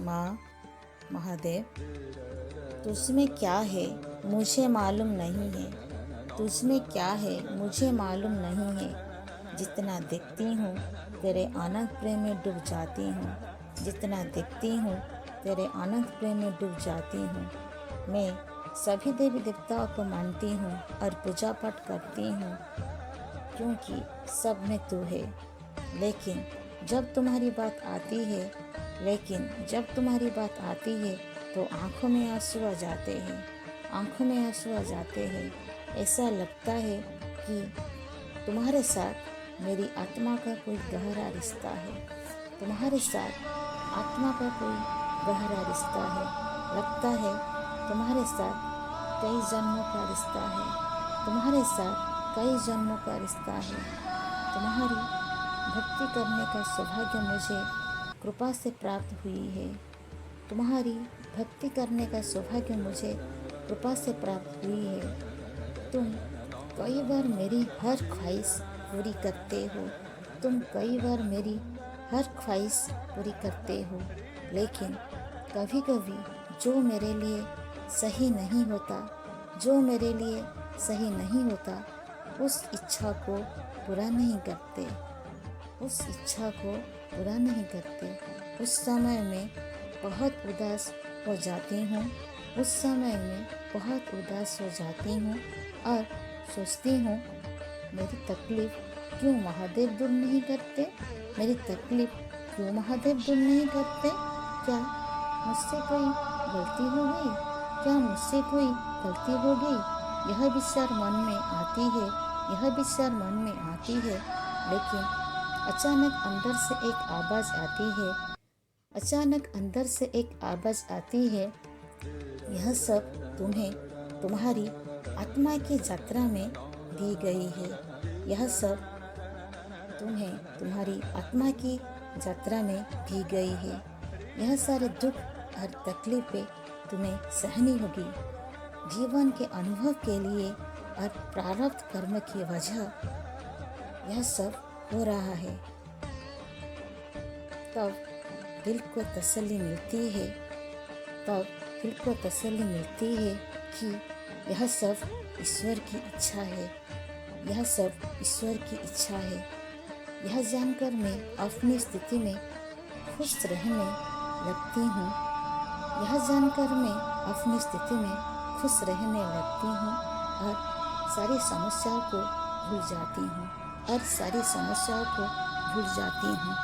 माँ महादेव, तुझमें क्या है मुझे मालूम नहीं है, तुझमें क्या है मुझे मालूम नहीं है। जितना देखती हूँ तेरे आनंद प्रेम में डूब जाती हूँ, जितना देखती हूँ तेरे आनंद प्रेम में डूब जाती हूँ। मैं सभी देवी देवताओं को मानती हूँ और पूजा पाठ करती हूँ, क्योंकि सब में तू है। लेकिन जब तुम्हारी बात आती है तो आंखों में आंसू आ जाते हैं, आंखों में आंसू आ जाते हैं। ऐसा लगता है कि तुम्हारे साथ मेरी आत्मा का कोई गहरा रिश्ता है, तुम्हारे साथ आत्मा का कोई गहरा रिश्ता है। लगता है तुम्हारे साथ कई जन्मों का रिश्ता है, तुम्हारे साथ कई जन्मों का रिश्ता है। तुम्हारी भक्ति करने का सौभाग्य मुझे कृपा से प्राप्त हुई है, तुम्हारी भक्ति करने का सौभाग्य मुझे कृपा से प्राप्त हुई है। तुम कई बार मेरी हर ख्वाहिश पूरी करते हो, तुम कई बार मेरी हर ख्वाहिश पूरी करते हो, लेकिन कभी कभी जो मेरे लिए सही नहीं होता, जो मेरे लिए सही नहीं होता, उस इच्छा को पूरा नहीं करते, उस इच्छा को पूरा नहीं करते। उस समय में बहुत उदास हो जाती हूँ, उस समय में बहुत उदास हो जाती हूँ और सोचती हूँ मेरी तकलीफ़ क्यों महादेव दूर नहीं करते, मेरी तकलीफ़ क्यों महादेव दूर नहीं करते। क्या मुझसे कोई गलती हो गई, क्या मुझसे कोई गलती हो गई। यह विचार मन में आती है, यह विचार मन में आती है, लेकिन अचानक अंदर से एक आवाज़ आती है, अचानक अंदर से एक आवाज़ आती है, यह सब तुम्हें तुम्हारी आत्मा की यात्रा में दी गई है, यह सब तुम्हें तुम्हारी आत्मा की यात्रा में दी गई है। यह सारे दुख और तकलीफ़ें तुम्हें सहनी होगी। जीवन के अनुभव के लिए और प्रारब्ध कर्म की वजह यह सब हो रहा है। तब दिल को तसल्ली मिलती है, तब दिल को तसल्ली मिलती है कि यह सब ईश्वर की इच्छा है, यह सब ईश्वर की इच्छा है। यह जानकर मैं अपनी स्थिति में खुश रहने लगती हूँ, यह जानकर मैं अपनी स्थिति में खुश रहने लगती हूँ और सारी समस्याओं को भूल जाती हूँ, और सारी समस्याओं को भूल जाती हूँ।